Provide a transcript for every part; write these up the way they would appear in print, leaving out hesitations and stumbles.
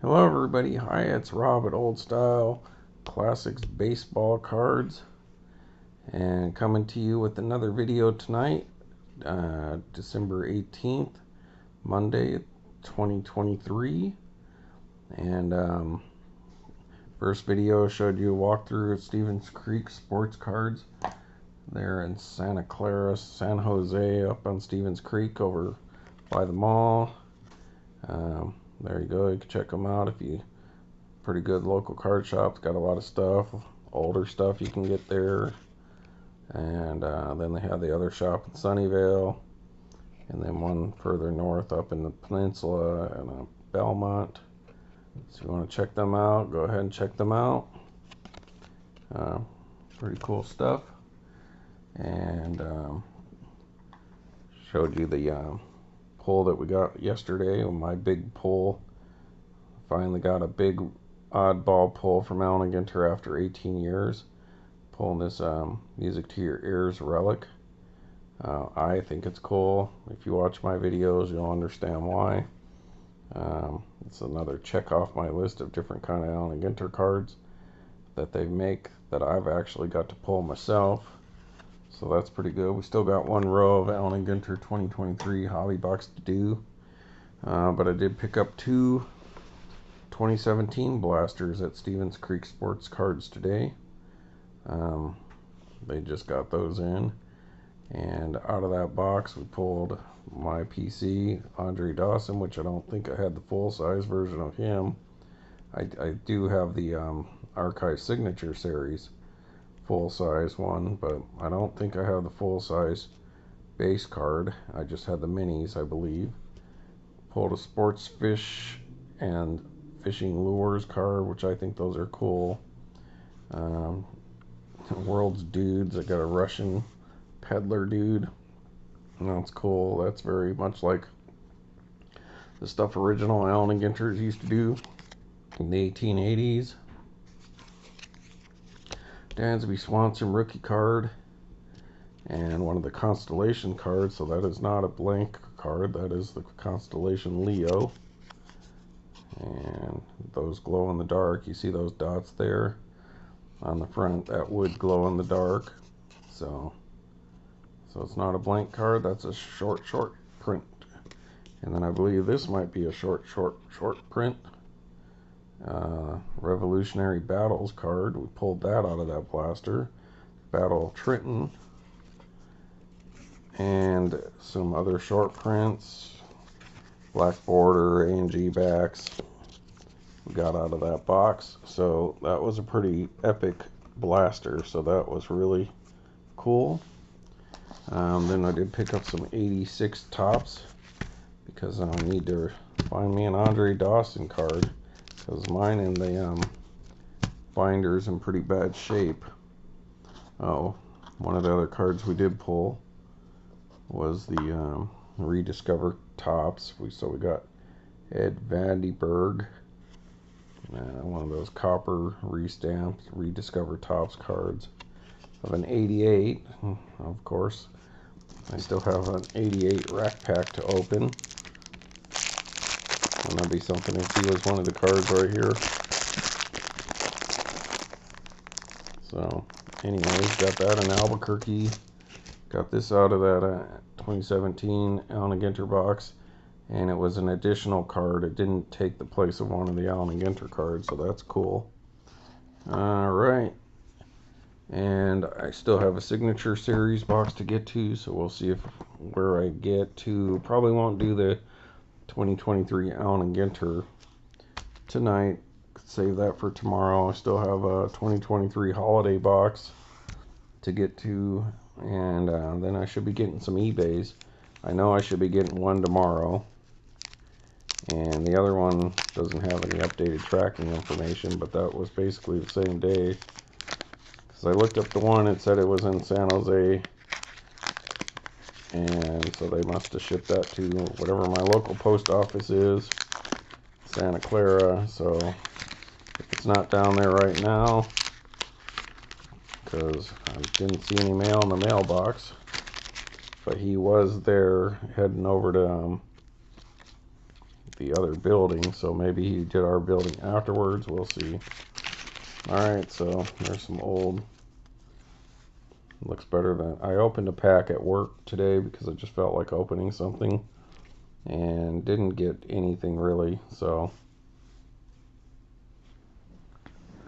Hello everybody, hi, it's Rob at Old Style Classics Baseball Cards, and coming to you with another video tonight, December 18th, Monday, 2023, and first video showed you a walkthrough of Stevens Creek Sports Cards. They're in Santa Clara, San Jose, up on Stevens Creek over by the mall. There you go, you can check them out if you pretty good local card shops. Got a lot of stuff, older stuff you can get there. And then they have the other shop in Sunnyvale, and then one further north up in the peninsula and Belmont. So if you want to check them out, go ahead and check them out. Pretty cool stuff. And showed you the pull that we got yesterday. My big pull. Finally got a big oddball pull from Alan Ginter after 18 years. Pulling this Music to Your Ears relic. I think it's cool. If you watch my videos, you'll understand why. It's another check off my list of different kind of Alan Ginter cards that they make that I've actually got to pull myself. So that's pretty good. We still got one row of Alan Ginter 2023 hobby box to do. But I did pick up two 2017 blasters at Stevens Creek Sports Cards today. They just got those in, and out of that box we pulled my PC Andre Dawson, which I don't think I had the full-size version of him. I do have the Archive Signature Series full-size one, but I don't think I have the full-size base card. I just had the minis, I believe. Pulled a Sports Fish and Fishing Lures card, which I think those are cool. World's Dudes. I got a Russian peddler dude. That's cool. That's very much like the stuff original Alan Ginter used to do in the 1880s. Dansby Swanson rookie card, and one of the Constellation cards. So that is not a blank card. That is the Constellation Leo. And those glow in the dark. You see those dots there on the front? That would glow in the dark. So it's not a blank card. That's a short print. And then I believe this might be a short print. Revolutionary Battles card. We pulled that out of that blaster. Battle of Trenton. And some other short prints. Black border, A&G backs. We got out of that box. So that was a pretty epic blaster. So that was really cool. Then I did pick up some 86 tops because I need to find me an Andre Dawson card, because mine in the binder's in pretty bad shape. Oh, one of the other cards we did pull was the Rediscover tops. So we got Ed Vandenberg, one of those copper restamped Rediscover tops cards of an 88. Of course, I still have an 88 rack pack to open. And that'd be something if he was one of the cards right here. So anyways, got that in Albuquerque. Got this out of that 2017 Alan Ginter box, and it was an additional card. It didn't take the place of one of the Alan Ginter cards, so that's cool. Alright, and I still have a Signature Series box to get to, so we'll see where I get to. Probably won't do the 2023 Alan Ginter tonight. Save that for tomorrow. I still have a 2023 holiday box to get to, and then I should be getting some eBays. I know I should be getting one tomorrow, and the other one doesn't have any updated tracking information, but that was basically the same day, because I looked up the one, it said it was in San Jose, and so they must have shipped that to whatever my local post office is, Santa Clara. So if it's not down there right now, because I didn't see any mail in the mailbox, but he was there heading over to the other building, so maybe he did our building afterwards. We'll see. Alright, so there's some old. Looks better than I opened a pack at work today because I just felt like opening something and didn't get anything really. So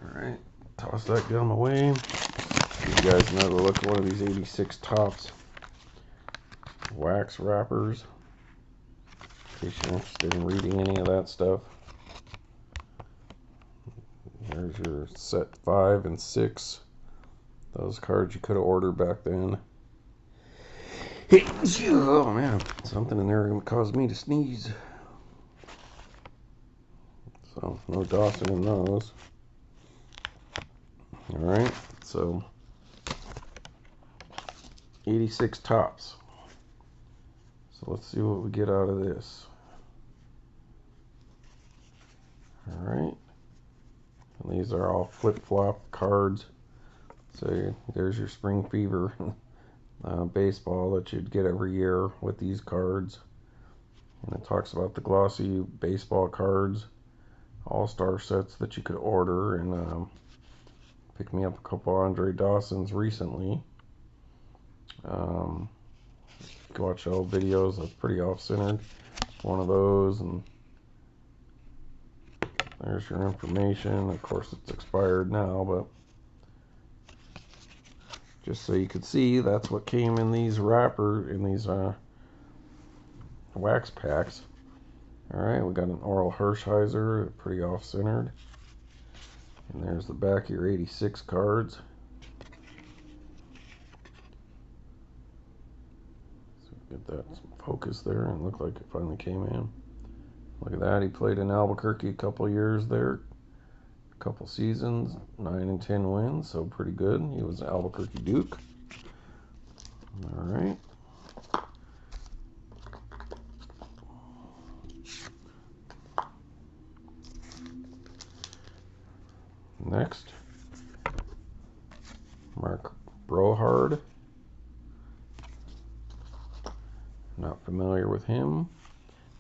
alright, toss that gum away. You guys know the look of one of these 86 Tops wax wrappers, in case you're interested in reading any of that stuff. There's your set 5 and 6. Those cards you could have ordered back then. Oh man, something in there caused me to sneeze. So no Dawson in those. Alright, so 86 Tops. So let's see what we get out of this. Alright. And these are all flip-flop cards. So there's your Spring Fever baseball that you'd get every year with these cards. And it talks about the glossy baseball cards, all-star sets that you could order. And picked me up a couple Andre Dawsons recently. You can watch old videos. That's pretty off-centered. One of those, and there's your information. Of course, it's expired now, but just so you could see, that's what came in these wax packs. Alright, we got an Oral Hershiser, pretty off-centered. And there's the back of your 86 cards. So get that focus there, and looked like it finally came in. Look at that, he played in Albuquerque a couple years there. A couple seasons, 9 and 10 wins, so pretty good. He was an Albuquerque Duke. Alright. Next, Mark Brohard. Not familiar with him.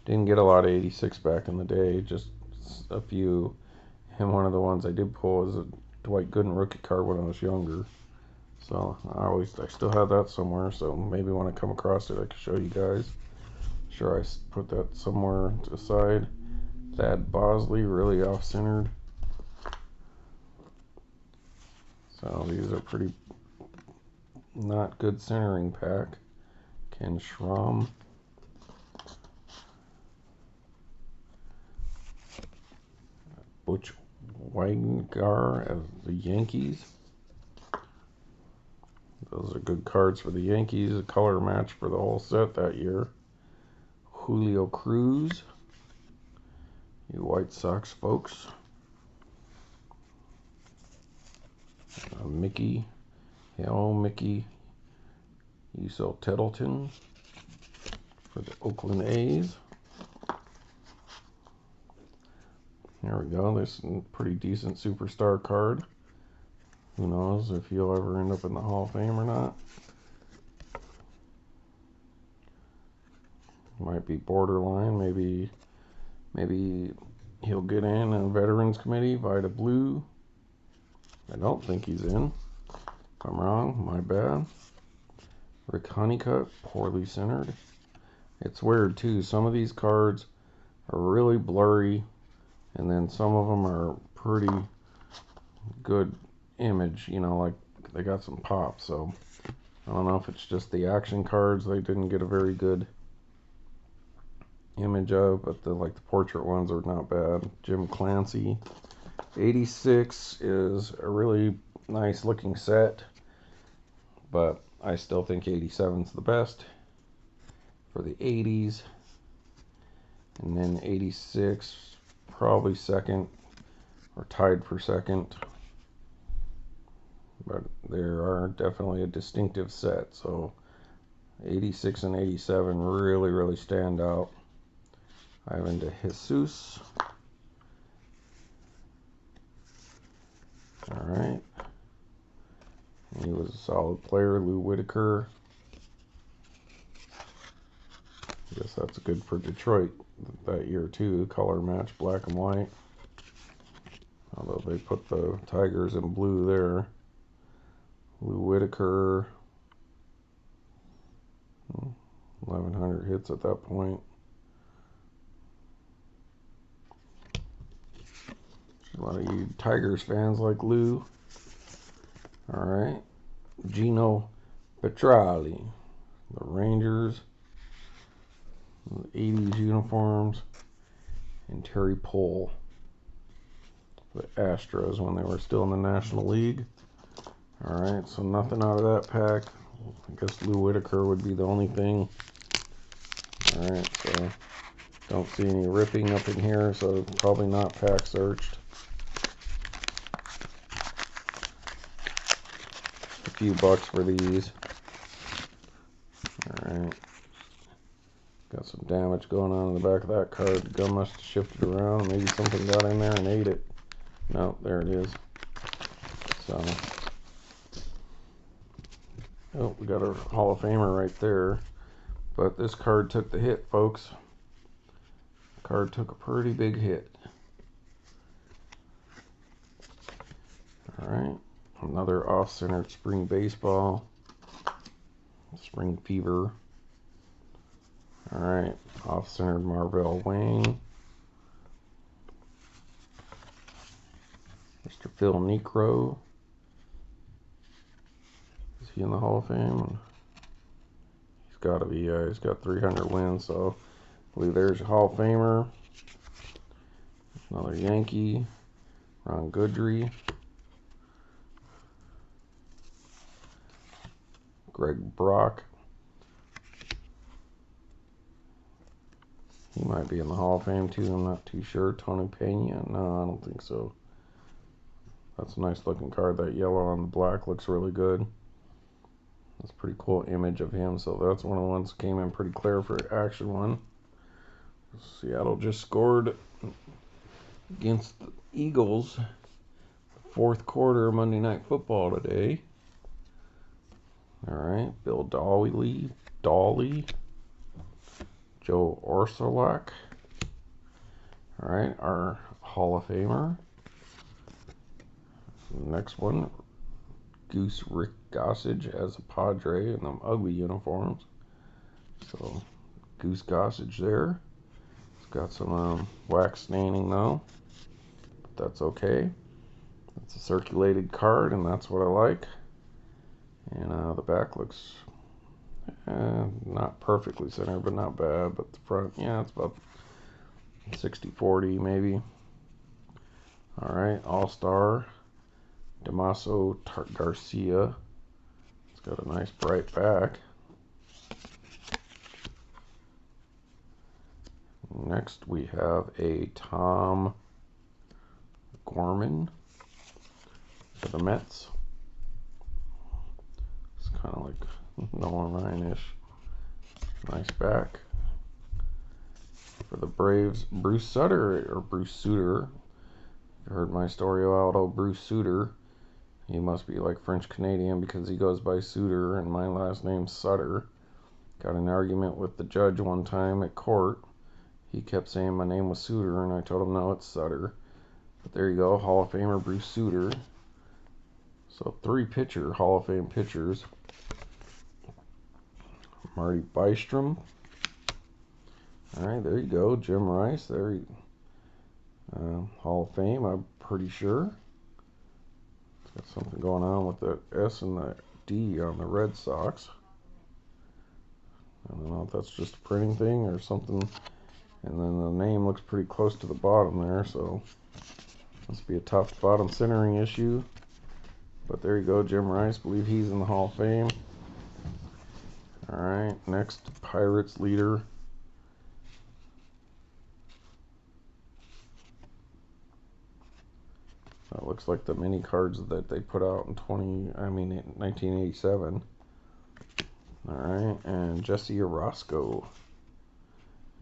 Didn't get a lot of 86 back in the day, just a few. And one of the ones I did pull was a Dwight Gooden rookie card when I was younger. So I still have that somewhere, so maybe when I come across it I can show you guys. Sure, I put that somewhere to the side. Thad Bosley, really off-centered. So these are pretty not good centering pack. Ken Schramm. Butch Weigar of the Yankees. Those are good cards for the Yankees. A color match for the whole set that year. Julio Cruz. You White Sox folks. Mickey. Hello, Mickey. Uso Tettleton for the Oakland A's. There we go. This is a pretty decent superstar card. Who knows if he'll ever end up in the Hall of Fame or not. Might be borderline. Maybe he'll get in a Veterans Committee, Vita Blue. I don't think he's in. If I'm wrong, my bad. Rick Honeycutt, poorly centered. It's weird too. Some of these cards are really blurry, and then some of them are pretty good image, you know, like they got some pop. So I don't know if it's just the action cards they didn't get a very good image of, but the portrait ones are not bad. Jim Clancy. 86 is a really nice looking set, but I still think 87 is the best for the 80s. And then 86 probably second, or tied for second. But there are definitely a distinctive set. So 86 and 87 really, really stand out. Ivan de Jesus. Alright. He was a solid player. Lou Whitaker. I guess that's good for Detroit that year too. Color match, black and white. Although they put the Tigers in blue there. Lou Whitaker. 1,100 hits at that point. A lot of you Tigers fans like Lou. Alright. Gino Petrali. The Rangers. The 80s uniforms. And Terry Pohl. The Astros when they were still in the National League. Alright, so nothing out of that pack. I guess Lou Whitaker would be the only thing. Alright, so don't see any ripping up in here, so probably not pack searched. A few bucks for these. Alright. Got some damage going on in the back of that card. The gum must have shifted around. Maybe something got in there and ate it. No, there it is. So, oh, we got a Hall of Famer right there. But this card took the hit, folks. The card took a pretty big hit. Alright, another off-centered spring baseball. Spring fever. Alright, off-centered Marvell Wang. Mr. Phil Necro. Is he in the Hall of Fame? He's got to be, yeah, he's got 300 wins, so I believe there's your Hall of Famer. Another Yankee, Ron Goodry. Greg Brock. He might be in the Hall of Fame too, I'm not too sure. Tony Pena? No, I don't think so. That's a nice looking card. That yellow on the black looks really good. That's a pretty cool image of him. So that's one of the ones that came in pretty clear for Action 1. Seattle just scored against the Eagles. The fourth quarter Monday Night Football today. Alright, Bill Dolly. Joe Orsulak. Alright, our Hall of Famer. Next one, Goose Rick Gossage as a Padre in them ugly uniforms. So, Goose Gossage there. It's got some wax staining though, but that's okay. It's a circulated card, and that's what I like. And the back looks not perfectly centered, but not bad. But the front, yeah, it's about 60-40 maybe. Alright, All-Star. Damaso Garcia. It's got a nice bright back. Next we have a Tom Gorman for the Mets. It's kind of like Nolan Ryan-ish. Nice back. For the Braves, Bruce Sutter. You heard my story about Bruce Sutter. He must be like French Canadian because he goes by Suter and my last name's Sutter. Got an argument with the judge one time at court. He kept saying my name was Suter and I told him no, it's Sutter. But there you go, Hall of Famer Bruce Sutter. So 3 pitcher Hall of Fame pitchers. Marty Bystrom. Alright, there you go. Jim Rice. Hall of Fame, I'm pretty sure. Got something going on with the S and the D on the Red Sox. I don't know if that's just a printing thing or something. And then the name looks pretty close to the bottom there, so must be a top to bottom centering issue. But there you go, Jim Rice. Believe he's in the Hall of Fame. Alright, next, Pirates leader. That looks like the mini cards that they put out in 1987. Alright, and Jesse Orosco.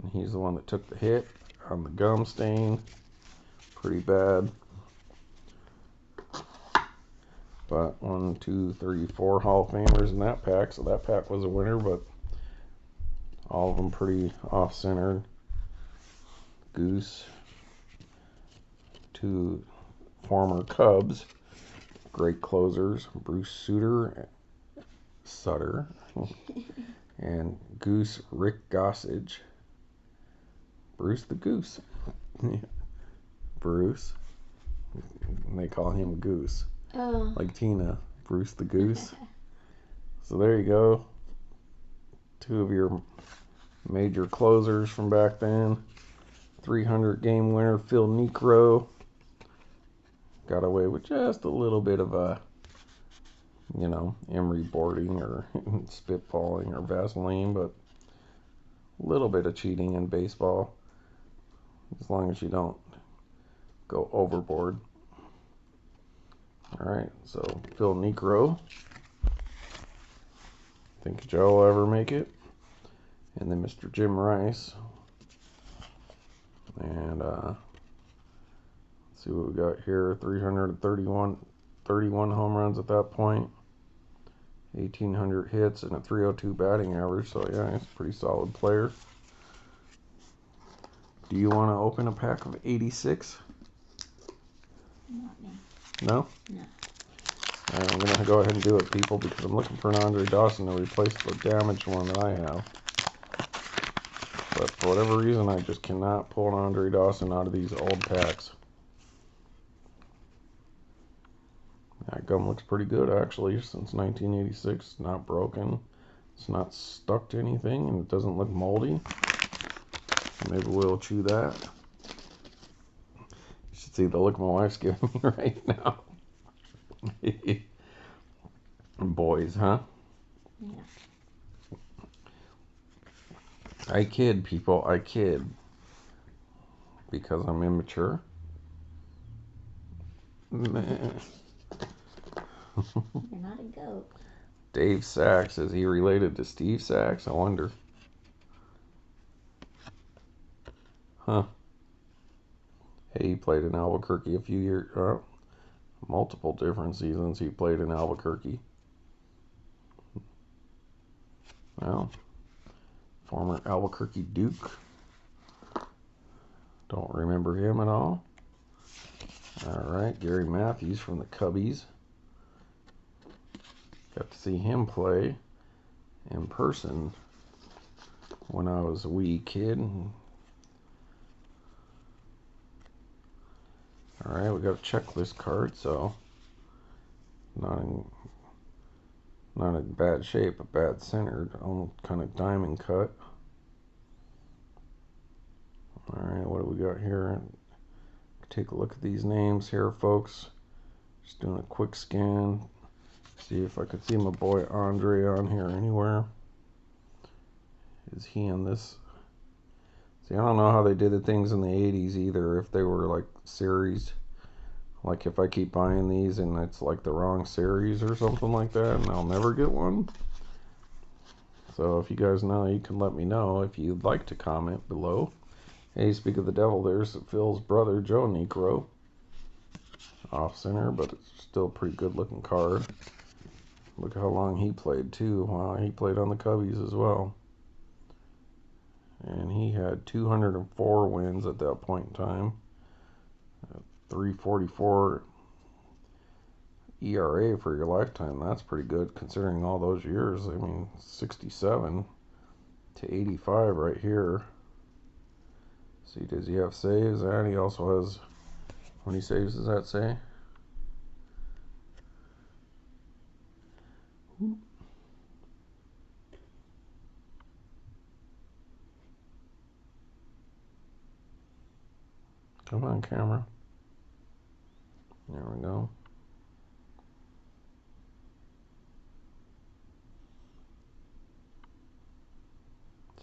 And he's the one that took the hit on the gum stain. Pretty bad. But 1, 2, 3, 4 Hall of Famers in that pack, so that pack was a winner, but All of them pretty off-centered. Goose. 2 former Cubs. Great closers. Bruce Sutter. And Goose Rick Gossage. Bruce the Goose. Bruce. They call him Goose. Oh. Like Tina. Bruce the Goose. So there you go. 2 of your major closers from back then. 300 game winner Phil Niekro. Got away with just a little bit of a, emery boarding or spitballing or Vaseline, but a little bit of cheating in baseball, as long as you don't go overboard. All right, so Phil Niekro. Think Joe will ever make it. And then Mr. Jim Rice. And let's see what we got here. 31 home runs at that point. 1,800 hits and a 302 batting average. So yeah, he's a pretty solid player. Do you want to open a pack of 86? Not me. No? No. All right, I'm going to go ahead and do it, people, because I'm looking for an Andre Dawson to replace the damaged one that I have. But for whatever reason, I just cannot pull an Andre Dawson out of these old packs. That gum looks pretty good, actually, since 1986. It's not broken. It's not stuck to anything, and it doesn't look moldy. Maybe we'll chew that. You should see the look my wife's giving me right now. Boys, huh? Yeah. I kid, people. I kid. Because I'm immature. You're not a goat. Dave Sachs. Is he related to Steve Sachs? I wonder. Huh. Hey, he played in Albuquerque a few years. Multiple different seasons he played in Albuquerque. Well, former Albuquerque Duke. Don't remember him at all. All right, Gary Matthews from the Cubbies. Got to see him play in person when I was a wee kid. All right, we got a checklist card, so not in bad shape, but bad centered, kind of diamond cut. All right, what do we got here? Take a look at these names here, folks. Just doing a quick scan. See if I could see my boy Andre on here anywhere. Is he in this? See, I don't know how they did the things in the 80s either, if they were like series. Like if I keep buying these and it's like the wrong series or something like that, and I'll never get one. So if you guys know, you can let me know if you'd like to comment below. Hey, speak of the devil, there's Phil's brother, Joe Niekro. Off center, but it's still a pretty good looking card. Look how long he played too. Wow, he played on the Cubbies as well. And he had 204 wins at that point in time. 3.44 ERA for your lifetime. That's pretty good considering all those years. I mean, 67 to 85 right here. See, does he have saves? And he also has, how many saves does that say? Come on, camera. There we go.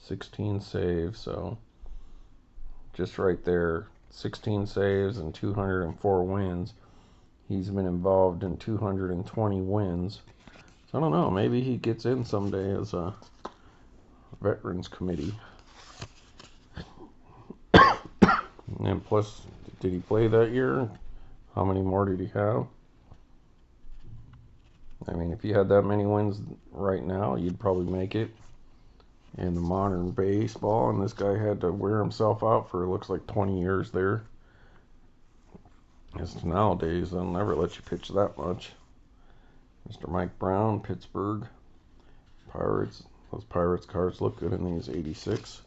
$16 saves, so just right there, 16 saves and 204 wins. He's been involved in 220 wins. So I don't know, maybe he gets in someday as a Veterans Committee. And plus, did he play that year? How many more did he have? I mean, if you had that many wins right now, you'd probably make it. in the modern baseball, and this guy had to wear himself out for, it looks like, 20 years there. As to nowadays, they'll never let you pitch that much. Mr. Mike Brown, Pittsburgh Pirates. Those Pirates cards look good in these 86,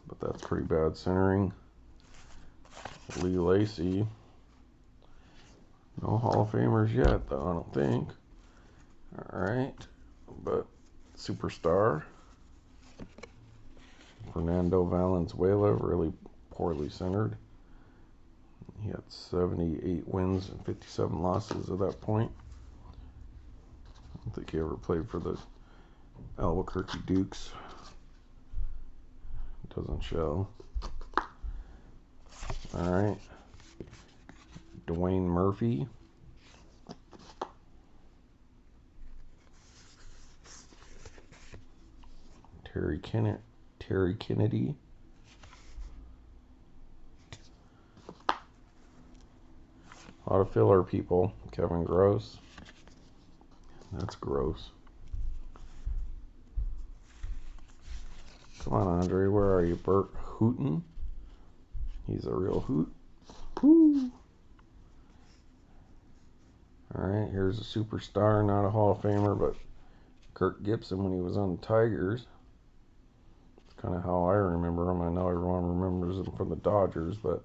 but that's pretty bad centering. Lee Lacy. No Hall of Famers yet, though, I don't think. Alright, but Superstar. Fernando Valenzuela, really poorly centered. He had 78 wins and 57 losses at that point. I don't think he ever played for the Albuquerque Dukes. Doesn't show. Alright. Dwayne Murphy. Terry Kennedy. A lot of filler people. Kevin Gross. That's gross. Come on, Andre. Where are you? Bert Hooten. He's a real hoot. Woo. Alright, here's a superstar. Not a Hall of Famer, but Kirk Gibson when he was on the Tigers. It's kind of how I remember him. I know everyone remembers him from the Dodgers, but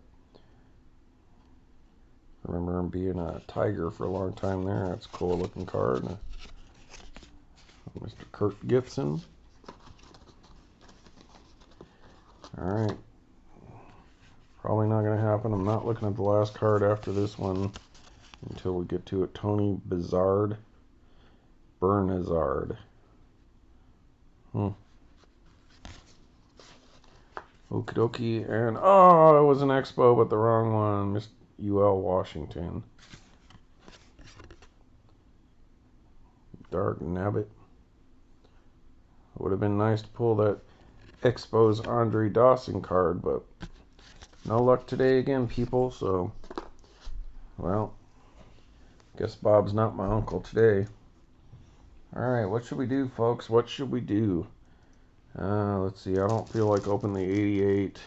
I remember him being a Tiger for a long time there. That's a cool looking card. Mr. Kirk Gibson. Alright. Probably not going to happen. I'm not looking at the last card after this one until we get to it. Tony Bernazard. Okie dokie. And, oh, it was an Expo, but the wrong one. Mr. UL Washington. Dark Nabbit. Would have been nice to pull that Expos Andre Dawson card, but no luck today again, people. So, well, guess Bob's not my uncle today. Alright, what should we do, folks? What should we do? Let's see. I don't feel like opening the 88. Do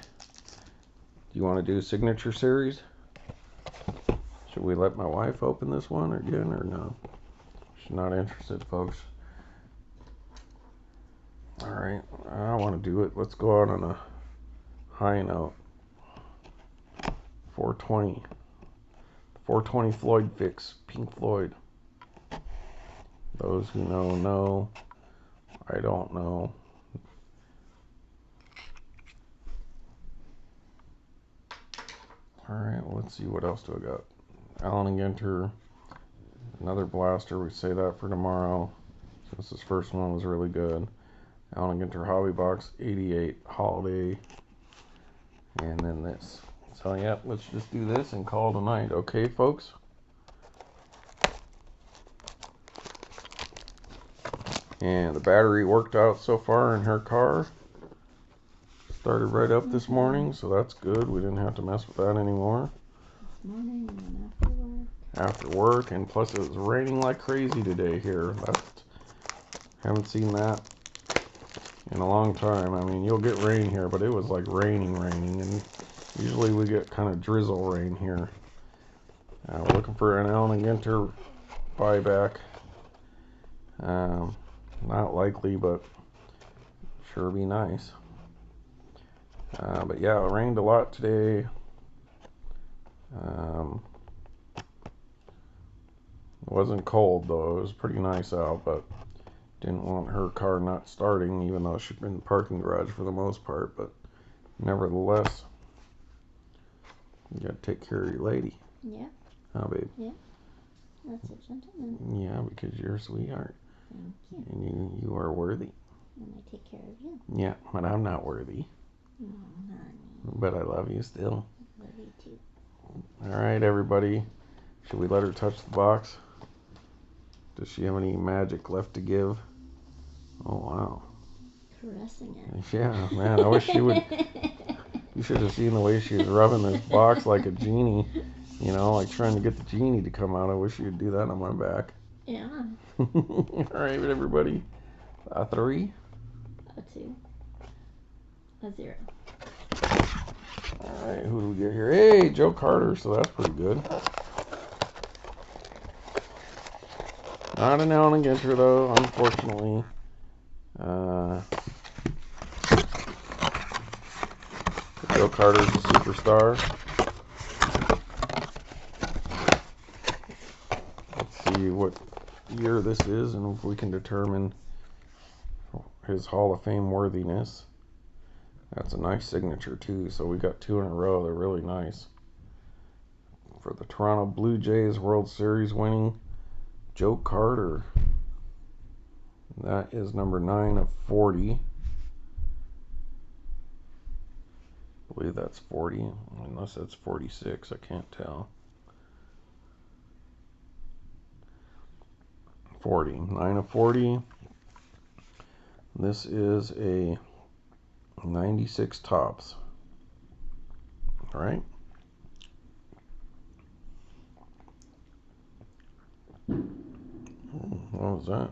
you want to do Signature Series? Should we let my wife open this one again or no? She's not interested, folks. Alright, I want to do it. Let's go out on a high note. 420. 420 Floyd Fix. Pink Floyd. Those who know, know. I don't know. Alright, well, let's see. What else do I got? Allen and Ginter. Another blaster. We say that for tomorrow, since this first one was really good. Allen and Ginter Hobby Box 88 Holiday. And then this. So, yeah, let's just do this and call it a night. Okay, folks? And the battery worked out so far in her car. Started right up this morning, so that's good. We didn't have to mess with that anymore. This morning and then after work. After work, and plus it was raining like crazy today here. Haven't seen that in a long time. I mean, you'll get rain here, but it was like raining, and usually we get kind of drizzle rain here. We're looking for an Allen and Ginter buyback. Not likely, but sure be nice. But yeah, it rained a lot today. It wasn't cold though. It was pretty nice out, but didn't want her car not starting, even though she'd been in the parking garage for the most part. But nevertheless, you gotta take care of your lady. Yeah. Huh, babe? Yeah. That's a gentleman. Yeah, because you're a sweetheart. Thank you. And you are worthy. And I take care of you. Yeah, but I'm not worthy. Oh, honey. But I love you still. Love you too. Alright, everybody. Should we let her touch the box? Does she have any magic left to give? Oh, wow. Caressing it. Yeah, man, I wish she would. You should have seen the way she was rubbing this box like a genie. You know, like trying to get the genie to come out. I wish you'd do that on my back. Yeah. Alright, everybody. 3. A 2. A 0. All right, who do we get here? Hey, Joe Carter, so that's pretty good. Not an Allen Ginter, though, unfortunately. Joe Carter's a superstar. Let's see what year this is and if we can determine his Hall of Fame worthiness. That's a nice signature, too. So we got 2 in a row. They're really nice. For the Toronto Blue Jays World Series winning Joe Carter. That is number 9 of 40. I believe that's 40, unless that's 46. I can't tell. 40. 9 of 40. This is a 96 tops. All right. What was that?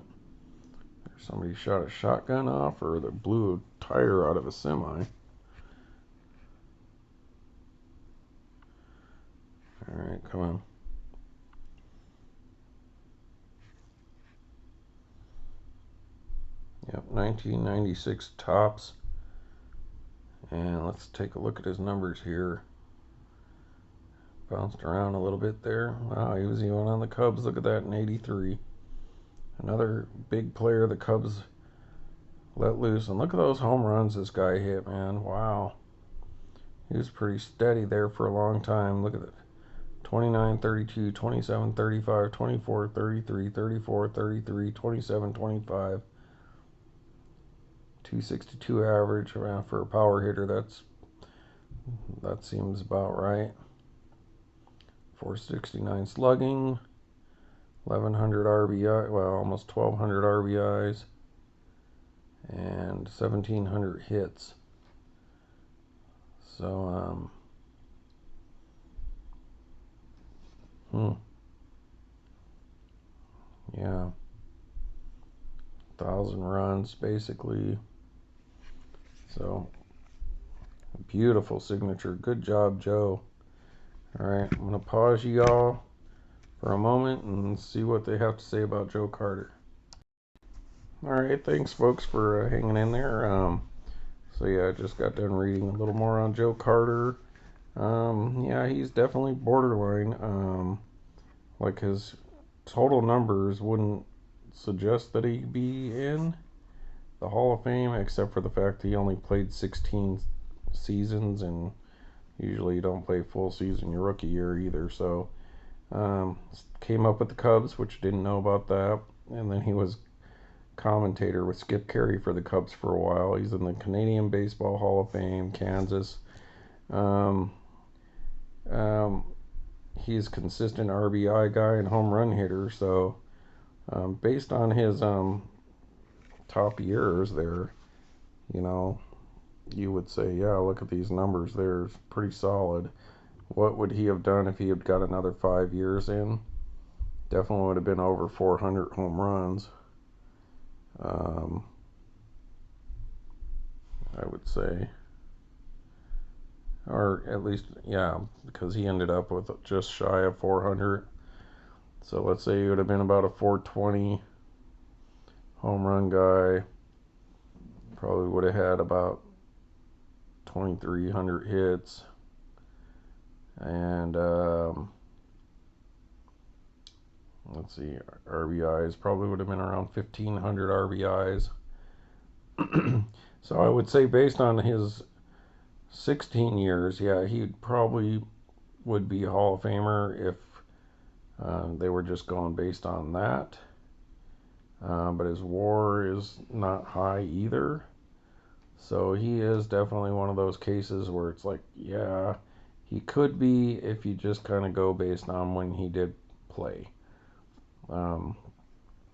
Somebody shot a shotgun off, or they blew a tire out of a semi. All right, come on. Yep, 1996 tops. And let's take a look at his numbers here. Bounced around a little bit there. Wow, he was even on the Cubs. Look at that in 83. Another big player the Cubs let loose. And look at those home runs this guy hit, man. Wow. He was pretty steady there for a long time. Look at it. 29, 32, 27, 35, 24, 33, 34, 33, 27, 25. 262 average around for a power hitter. That seems about right. 469 slugging, 1100 RBI, well, almost 1200 RBIs, and 1700 hits. So, yeah, 1,000 runs basically. So, beautiful signature. Good job, Joe. All right, I'm going to pause y'all for a moment and see what they have to say about Joe Carter. All right, thanks, folks, for hanging in there. So, yeah, I just got done reading a little more on Joe Carter. Yeah, he's definitely borderline. Like his total numbers wouldn't suggest that he'd be in the Hall of Fame, except for the fact that he only played 16 seasons, and usually you don't play full season your rookie year either. So came up with the Cubs, which didn't know about that, and then he was commentator with Skip Carey for the Cubs for a while. He's in the Canadian Baseball Hall of Fame, Kansas. He's a consistent RBI guy and home run hitter. So based on his top years there, you would say, yeah, look at these numbers. They're pretty solid. What would he have done if he had got another 5 years in? Definitely would have been over 400 home runs. I would say. Or at least, yeah, because he ended up with just shy of 400. So let's say he would have been about a 420 home run guy. Probably would have had about 2,300 hits. And let's see, RBIs probably would have been around 1,500 RBIs. So I would say based on his 16 years, yeah, he probably would be a Hall of Famer if they were just going based on that. But his WAR is not high either. So he is definitely one of those cases where it's like, yeah, he could be if you just kind of go based on when he did play.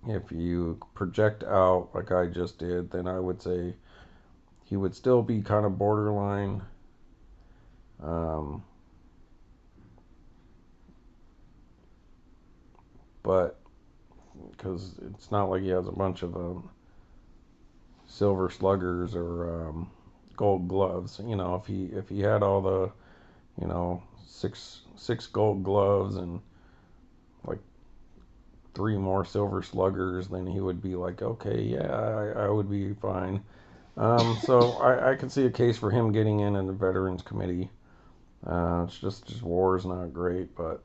If you project out like I just did, then I would say he would still be kind of borderline. But because it's not like he has a bunch of silver sluggers or gold gloves. You know, if he had all the, you know, six gold gloves and like 3 more silver sluggers, then he would be like, okay, yeah, I would be fine. So I can see a case for him getting in the Veterans Committee. It's just war is not great, but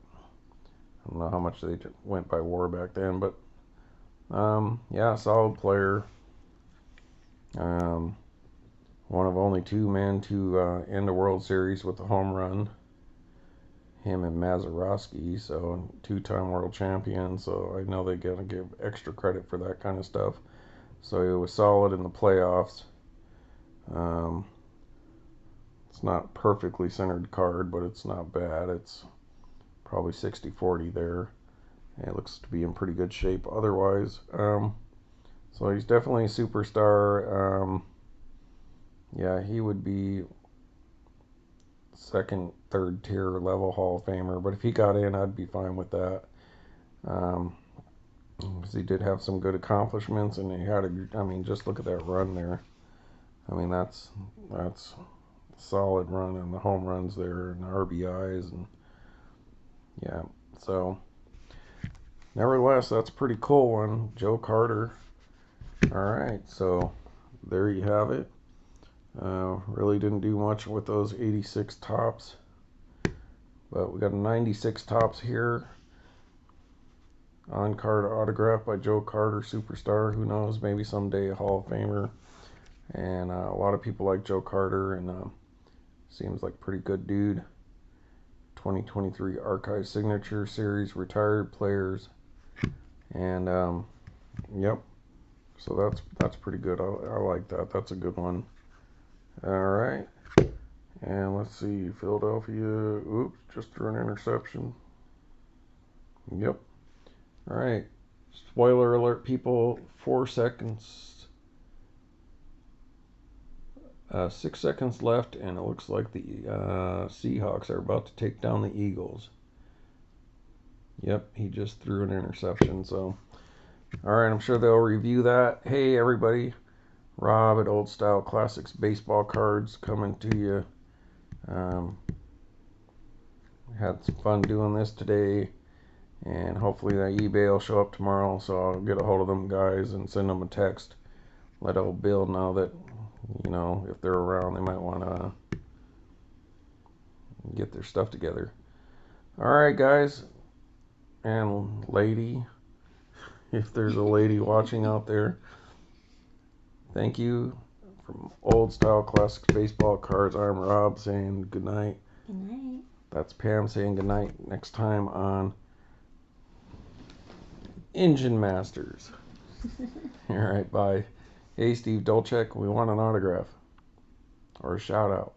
I don't know how much they went by war back then. But yeah, solid player. Um, one of only 2 men to end a World Series with a home run. Him and Mazeroski, so 2-time world champion. So I know they're gonna give extra credit for that kind of stuff. So he was solid in the playoffs. Um, it's not perfectly centered card, but it's not bad. It's probably 60-40 there. And it looks to be in pretty good shape otherwise. So he's definitely a superstar. Yeah, he would be second, third tier level Hall of Famer. But if he got in, I'd be fine with that. Um, because he did have some good accomplishments, and he had a. I mean, just look at that run there. I mean, that's a solid run, and the home runs there, and the RBIs, and yeah. So, nevertheless, that's a pretty cool one, Joe Carter. All right, so there you have it. Really didn't do much with those 86 tops, but we got a 96 tops here. On card autograph by Joe Carter, superstar. Who knows? Maybe someday a Hall of Famer. And a lot of people like Joe Carter, and seems like pretty good dude. 2023 Archive Signature Series retired players, and yep. So that's pretty good. I like that. That's a good one. All right. And let's see, Philadelphia. Oops, just threw an interception. Yep. All right. Spoiler alert, people. 4 seconds. 6 seconds left, and it looks like the Seahawks are about to take down the Eagles. Yep, he just threw an interception. So, all right, I'm sure they'll review that. Hey, everybody. Rob at Old Style Classics Baseball Cards coming to you. Had some fun doing this today, and hopefully that eBay will show up tomorrow, so I'll get a hold of them guys and send them a text. Let old Bill know that, you know, if they're around, they might want to get their stuff together. All right, guys and lady, if there's a lady watching out there, thank you. From Old Style Classics Baseball Cards, I'm Rob saying good night. Good night. That's Pam saying good night. Next time on Engine Masters. All right, bye. Hey, Steve Dolchek, we want an autograph or a shout out.